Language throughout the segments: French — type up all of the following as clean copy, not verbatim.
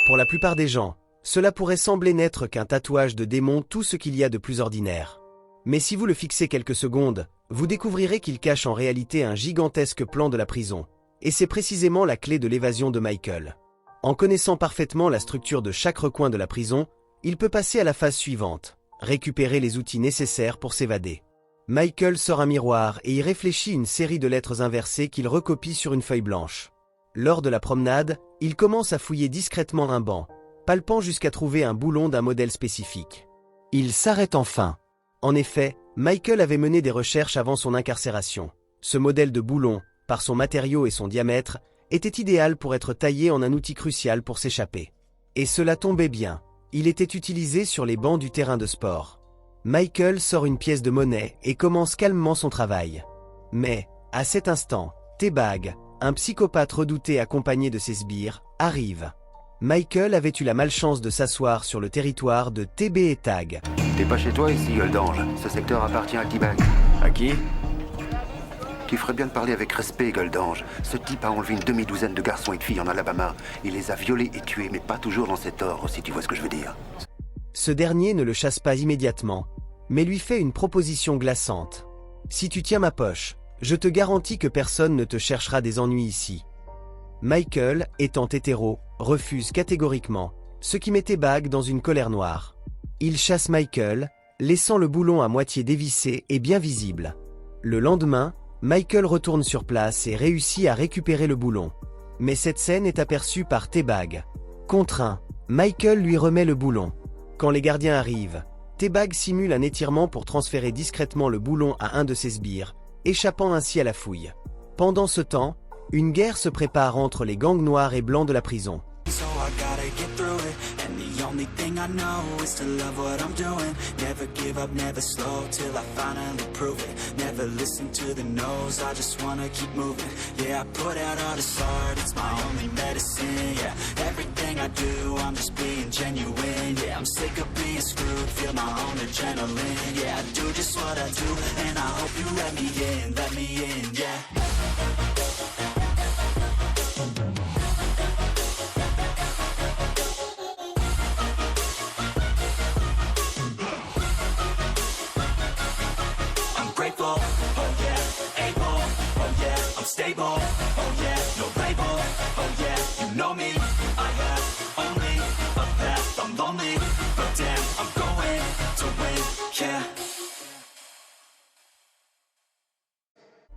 Pour la plupart des gens, cela pourrait sembler n'être qu'un tatouage de démon, tout ce qu'il y a de plus ordinaire. Mais si vous le fixez quelques secondes, vous découvrirez qu'il cache en réalité un gigantesque plan de la prison. Et c'est précisément la clé de l'évasion de Michael. En connaissant parfaitement la structure de chaque recoin de la prison, il peut passer à la phase suivante, récupérer les outils nécessaires pour s'évader. Michael sort un miroir et y réfléchit une série de lettres inversées qu'il recopie sur une feuille blanche. Lors de la promenade, il commence à fouiller discrètement un banc, palpant jusqu'à trouver un boulon d'un modèle spécifique. Il s'arrête enfin. En effet, Michael avait mené des recherches avant son incarcération. Ce modèle de boulon, par son matériau et son diamètre, était idéal pour être taillé en un outil crucial pour s'échapper. Et cela tombait bien, il était utilisé sur les bancs du terrain de sport. Michael sort une pièce de monnaie et commence calmement son travail. Mais, à cet instant, T-Bag, un psychopathe redouté accompagné de ses sbires, arrive. Michael avait eu la malchance de s'asseoir sur le territoire de TB et Tag. T'es pas chez toi ici, Goldange. Ce secteur appartient à T-Bag. À qui? Tu ferais bien de parler avec respect, Goldange. Ce type a enlevé une demi-douzaine de garçons et de filles en Alabama. Il les a violés et tués, mais pas toujours dans cet ordre, si tu vois ce que je veux dire. Ce dernier ne le chasse pas immédiatement, mais lui fait une proposition glaçante. Si tu tiens ma poche, je te garantis que personne ne te cherchera des ennuis ici. Michael, étant hétéro, refuse catégoriquement, ce qui met T-Bag dans une colère noire. Il chasse Michael, laissant le boulon à moitié dévissé et bien visible. Le lendemain, Michael retourne sur place et réussit à récupérer le boulon. Mais cette scène est aperçue par T-Bag. Contraint, Michael lui remet le boulon. Quand les gardiens arrivent, T-Bag simule un étirement pour transférer discrètement le boulon à un de ses sbires, échappant ainsi à la fouille. Pendant ce temps, une guerre se prépare entre les gangs noirs et blancs de la prison. Only thing I know is to love what I'm doing. Never give up, never slow till I finally prove it. Never listen to the no's, I just wanna keep moving. Yeah, I put out all this art, it's my only medicine. Yeah, everything I do, I'm just being genuine. Yeah, I'm sick of being screwed, feel my own adrenaline. Yeah, I do just what I do, and I hope you let me in, yeah. Stable, oh yeah, no label, oh yeah, you know me, I have only a path, I'm lonely, but damn, I'm going to win, yeah.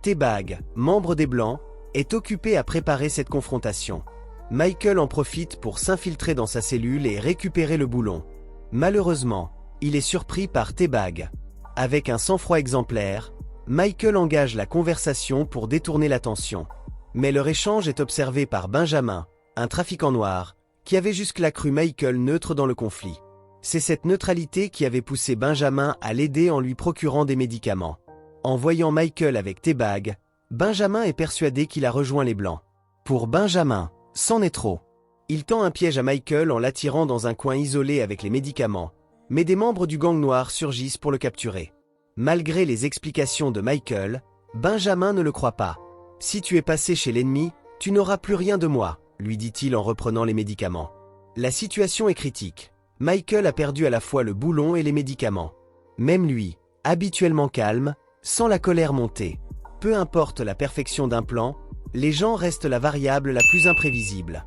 T-Bag, membre des Blancs, est occupé à préparer cette confrontation. Michael en profite pour s'infiltrer dans sa cellule et récupérer le boulon. Malheureusement, il est surpris par T-Bag. Avec un sang-froid exemplaire, Michael engage la conversation pour détourner l'attention. Mais leur échange est observé par Benjamin, un trafiquant noir, qui avait jusque-là cru Michael neutre dans le conflit. C'est cette neutralité qui avait poussé Benjamin à l'aider en lui procurant des médicaments. En voyant Michael avec T-Bag, Benjamin est persuadé qu'il a rejoint les Blancs. Pour Benjamin, c'en est trop. Il tend un piège à Michael en l'attirant dans un coin isolé avec les médicaments, mais des membres du gang noir surgissent pour le capturer. Malgré les explications de Michael, Benjamin ne le croit pas. « Si tu es passé chez l'ennemi, tu n'auras plus rien de moi », lui dit-il en reprenant les médicaments. La situation est critique. Michael a perdu à la fois le boulon et les médicaments. Même lui, habituellement calme, sent la colère monter. Peu importe la perfection d'un plan, les gens restent la variable la plus imprévisible.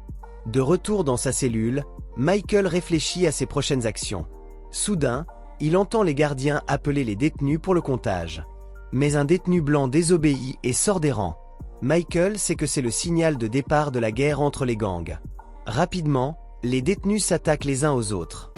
De retour dans sa cellule, Michael réfléchit à ses prochaines actions. Soudain, il entend les gardiens appeler les détenus pour le comptage. Mais un détenu blanc désobéit et sort des rangs. Michael sait que c'est le signal de départ de la guerre entre les gangs. Rapidement, les détenus s'attaquent les uns aux autres.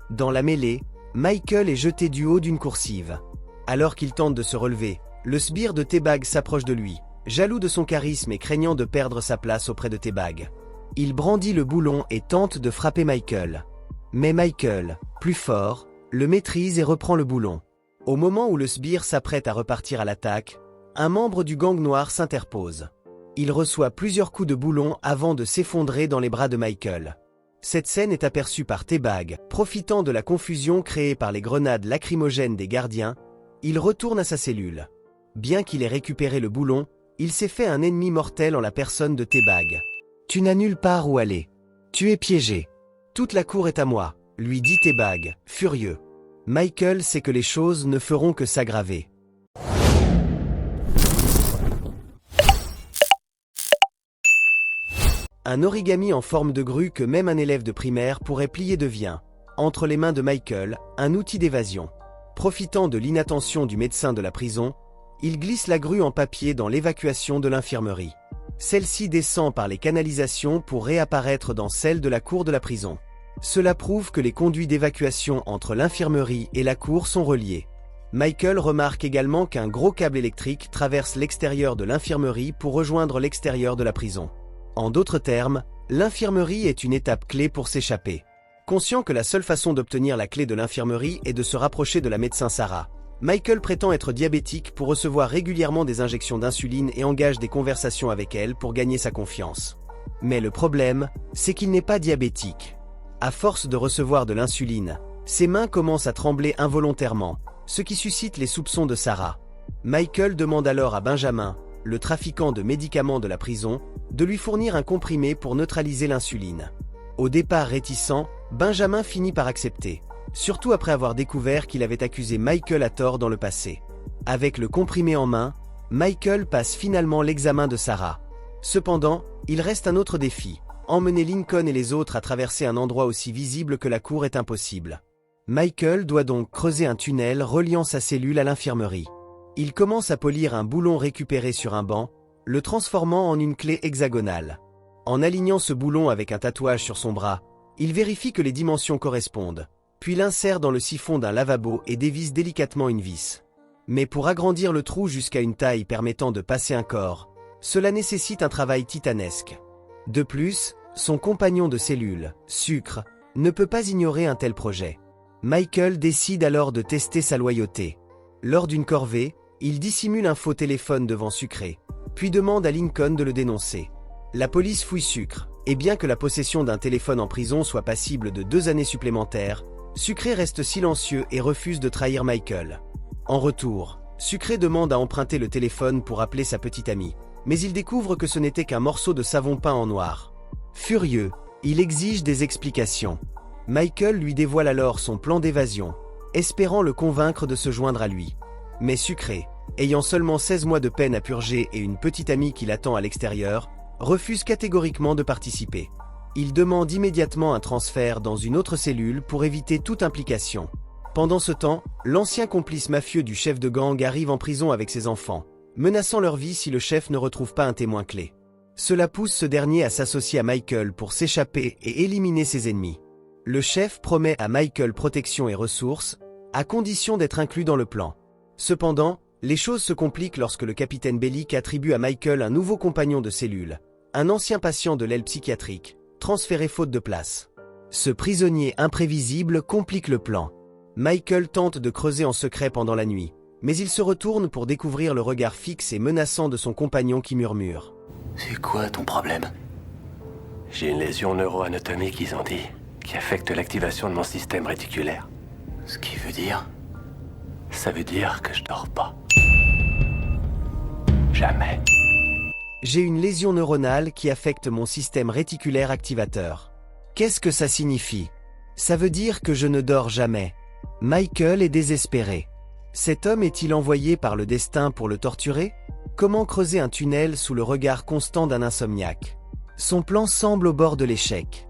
Dans la mêlée, Michael est jeté du haut d'une coursive. Alors qu'il tente de se relever, le sbire de T-Bag s'approche de lui, jaloux de son charisme et craignant de perdre sa place auprès de T-Bag. Il brandit le boulon et tente de frapper Michael. Mais Michael, plus fort, le maîtrise et reprend le boulon. Au moment où le sbire s'apprête à repartir à l'attaque, un membre du gang noir s'interpose. Il reçoit plusieurs coups de boulon avant de s'effondrer dans les bras de Michael. Cette scène est aperçue par T-Bag, profitant de la confusion créée par les grenades lacrymogènes des gardiens. Il retourne à sa cellule. Bien qu'il ait récupéré le boulon, il s'est fait un ennemi mortel en la personne de T-Bag. « Tu n'as nulle part où aller. Tu es piégé. Toute la cour est à moi », lui dit T-Bag, furieux. Michael sait que les choses ne feront que s'aggraver. Un origami en forme de grue que même un élève de primaire pourrait plier devient, entre les mains de Michael, un outil d'évasion. Profitant de l'inattention du médecin de la prison, il glisse la grue en papier dans l'évacuation de l'infirmerie. Celle-ci descend par les canalisations pour réapparaître dans celle de la cour de la prison. Cela prouve que les conduits d'évacuation entre l'infirmerie et la cour sont reliés. Michael remarque également qu'un gros câble électrique traverse l'extérieur de l'infirmerie pour rejoindre l'extérieur de la prison. En d'autres termes, l'infirmerie est une étape clé pour s'échapper. Conscient que la seule façon d'obtenir la clé de l'infirmerie est de se rapprocher de la médecin Sarah, Michael prétend être diabétique pour recevoir régulièrement des injections d'insuline et engage des conversations avec elle pour gagner sa confiance. Mais le problème, c'est qu'il n'est pas diabétique. À force de recevoir de l'insuline, ses mains commencent à trembler involontairement, ce qui suscite les soupçons de Sarah. Michael demande alors à Benjamin, le trafiquant de médicaments de la prison, de lui fournir un comprimé pour neutraliser l'insuline. Au départ réticent, Benjamin finit par accepter, surtout après avoir découvert qu'il avait accusé Michael à tort dans le passé. Avec le comprimé en main, Michael passe finalement l'examen de Sarah. Cependant, il reste un autre défi, emmener Lincoln et les autres à traverser un endroit aussi visible que la cour est impossible. Michael doit donc creuser un tunnel reliant sa cellule à l'infirmerie. Il commence à polir un boulon récupéré sur un banc, le transformant en une clé hexagonale. En alignant ce boulon avec un tatouage sur son bras, il vérifie que les dimensions correspondent, puis l'insère dans le siphon d'un lavabo et dévisse délicatement une vis. Mais pour agrandir le trou jusqu'à une taille permettant de passer un corps, cela nécessite un travail titanesque. De plus, son compagnon de cellule, Sucre, ne peut pas ignorer un tel projet. Michael décide alors de tester sa loyauté. Lors d'une corvée, il dissimule un faux téléphone devant Sucré, puis demande à Lincoln de le dénoncer. La police fouille Sucre, et bien que la possession d'un téléphone en prison soit passible de 2 années supplémentaires, Sucré reste silencieux et refuse de trahir Michael. En retour, Sucré demande à emprunter le téléphone pour appeler sa petite amie, mais il découvre que ce n'était qu'un morceau de savon peint en noir. Furieux, il exige des explications. Michael lui dévoile alors son plan d'évasion, espérant le convaincre de se joindre à lui. Mais Sucré, ayant seulement 16 mois de peine à purger et une petite amie qui l'attend à l'extérieur, refuse catégoriquement de participer. Il demande immédiatement un transfert dans une autre cellule pour éviter toute implication. Pendant ce temps, l'ancien complice mafieux du chef de gang arrive en prison avec ses enfants, menaçant leur vie si le chef ne retrouve pas un témoin clé. Cela pousse ce dernier à s'associer à Michael pour s'échapper et éliminer ses ennemis. Le chef promet à Michael protection et ressources, à condition d'être inclus dans le plan. Cependant, les choses se compliquent lorsque le capitaine Bellic attribue à Michael un nouveau compagnon de cellule, un ancien patient de l'aile psychiatrique, transféré faute de place. Ce prisonnier imprévisible complique le plan. Michael tente de creuser en secret pendant la nuit, mais il se retourne pour découvrir le regard fixe et menaçant de son compagnon qui murmure. « C'est quoi ton problème ?» J'ai une lésion neuroanatomique, ils ont dit, qui affecte l'activation de mon système réticulaire. Ce qui veut dire... Ça veut dire que je dors pas. Jamais. J'ai une lésion neuronale qui affecte mon système réticulaire activateur. Qu'est-ce que ça signifie? Ça veut dire que je ne dors jamais. Michael est désespéré. Cet homme est-il envoyé par le destin pour le torturer? Comment creuser un tunnel sous le regard constant d'un insomniaque? Son plan semble au bord de l'échec.